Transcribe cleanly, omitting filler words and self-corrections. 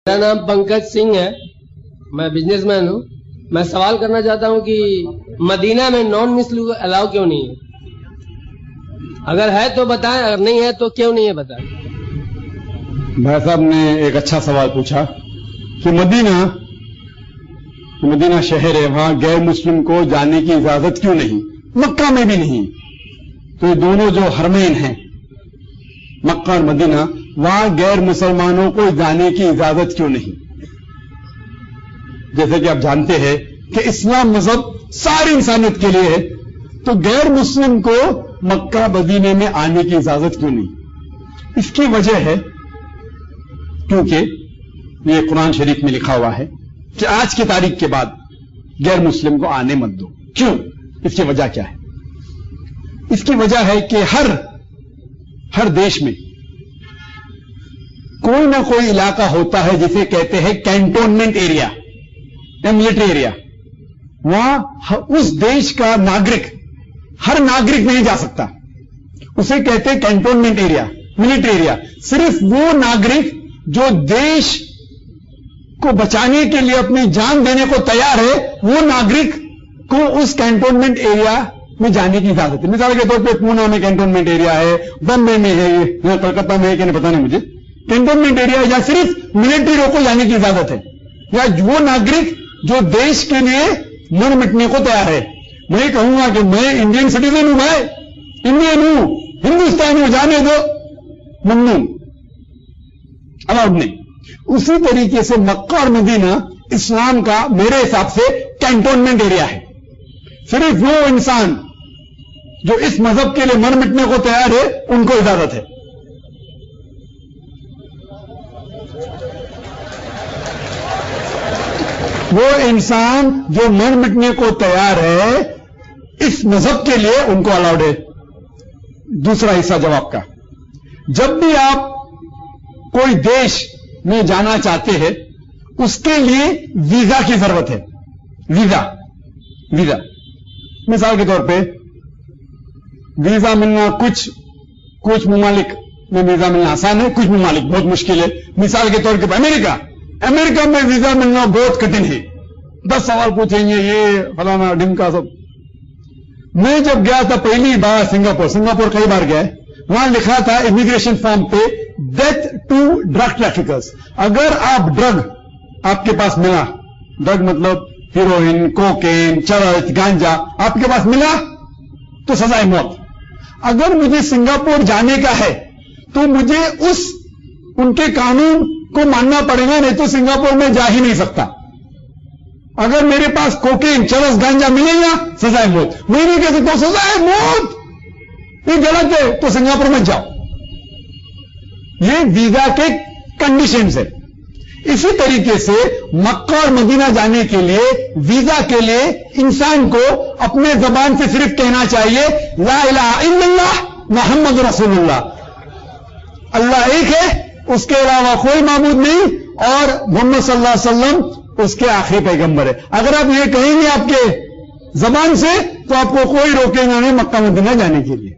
میرا نام پنکج سنگھ ہے، میں بزنس مین ہوں۔ میں سوال کرنا چاہتا ہوں کہ مدینہ میں نان مسلم الاؤ کیوں نہیں ہے؟ اگر ہے تو بتائیں، اگر نہیں ہے تو کیوں نہیں ہے بتائیں۔ بھائی صاحب نے ایک اچھا سوال پوچھا کہ مدینہ شہر ہے، وہاں غیر مسلم کو جانے کی اجازت کیوں نہیں، مکہ میں بھی نہیں۔ تو یہ دونوں جو حرمین ہیں مکہ اور مدینہ، وہاں غیر مسلمانوں کو جانے کی اجازت کیوں نہیں؟ جیسے کہ آپ جانتے ہیں کہ اسلام مذہب ساری انسانیت کے لیے ہے، تو غیر مسلم کو مکہ مدینے میں آنے کی اجازت کیوں نہیں؟ اس کی وجہ ہے کیونکہ یہ قرآن شریف میں لکھا ہوا ہے کہ آج کی تاریخ کے بعد غیر مسلم کو آنے مت دو۔ کیوں؟ اس کی وجہ کیا ہے؟ اس کی وجہ ہے کہ ہر دیش میں کوئی نہ کوئی علاقہ ہوتا ہے جسے کہتے ہیں کینٹونمنٹ ایریا یا ملٹری ایریا۔ وہاں اس دیش کا ناگرک، ہر ناگرک نہیں جا سکتا، اسے کہتے ہیں کینٹونمنٹ ایریا، ملٹری ایریا۔ صرف وہ ناگرک جو دیش کو بچانے کے لیے اپنی جان دینے کو تیار ہے، وہ ناگرک کو اس کینٹونمنٹ ایریا میں جانے کی اجازت ہے۔ مثال کے طور پہ پونا میں کینٹونمنٹ ایریا ہے، بمبئی میں ہے، یہاں کلکتہ میں ہے کہ نہیں پتا نہیں مجھے، کینٹونمنٹ ایریا یا صرف ملٹری رو کو جانے کی اجازت ہے، یا وہ ناگرک جو دیش کے لیے مر مٹنے کو تیار ہے۔ میں کہوں گا کہ میں انڈین سٹیزن ہوں، بھائی انڈین ہوں، ہندوستانی ہوں، جانے دو، ممنوع، الاؤڈ نہیں۔ اسی طریقے سے مکہ اور مدینہ اسلام کا میرے حساب سے کینٹونمنٹ ایریا ہے۔ صرف وہ انسان جو اس مذہب کے لیے مر مٹنے کو تیار ہے ان کو اجازت ہے۔ وہ انسان جو مر مٹنے کو تیار ہے اس مذہب کے لیے ان کو الاؤڈ ہے۔ دوسرا حصہ جواب کا، جب بھی آپ کوئی دیش میں جانا چاہتے ہیں اس کے لیے ویزا کی ضرورت ہے۔ ویزا مثال کے طور پہ ویزا ملنا کچھ ممالک میں ویزا ملنا آسان ہے، کچھ ممالک بہت مشکل ہے۔ مثال کے طور پہ امریکہ میں ویزا ملنا بہت کٹھن ہے، 10 سوال پوچھیں گے، یہ فلانا ڈمکا سب۔ میں جب گیا تھا پہلی بار سنگاپور کئی بار گیا ہے، وہاں لکھا تھا امیگریشن فارم پہ ڈیتھ ٹو ڈرگ ٹریفکرز۔ اگر آپ ڈرگ آپ کے پاس ملا، ڈرگ مطلب ہیروئن، کوکین، چرس، گانجا آپ کے پاس ملا تو سزائے موت۔ اگر مجھے سنگاپور جانے کا ہے تو مجھے ان کے قانون کو ماننا پڑے گا، نہیں تو سنگاپور میں جا ہی نہیں سکتا۔ اگر میرے پاس کوکین، چرس، گانجا ملے گا سزائے موت۔ میں نہیں کہہ سکتا سزائے موت یہ غلط ہے تو سنگاپور میں جاؤ۔ یہ ویزا کے کنڈیشنز ہے۔ اسی طریقے سے مکہ اور مدینہ جانے کے لیے ویزا کے لیے انسان کو اپنے زبان سے صرف کہنا چاہیے لا الہ الا اللہ محمد رسول اللہ، اللہ ایک ہے، اس کے علاوہ کوئی معبود نہیں، اور محمد صلی اللہ علیہ وسلم اس کے آخری پیغمبر ہے۔ اگر آپ یہ کہیں گے آپ کے زبان سے تو آپ کو کوئی روکے گا نہیں مکہ مدینہ جانے کے لیے۔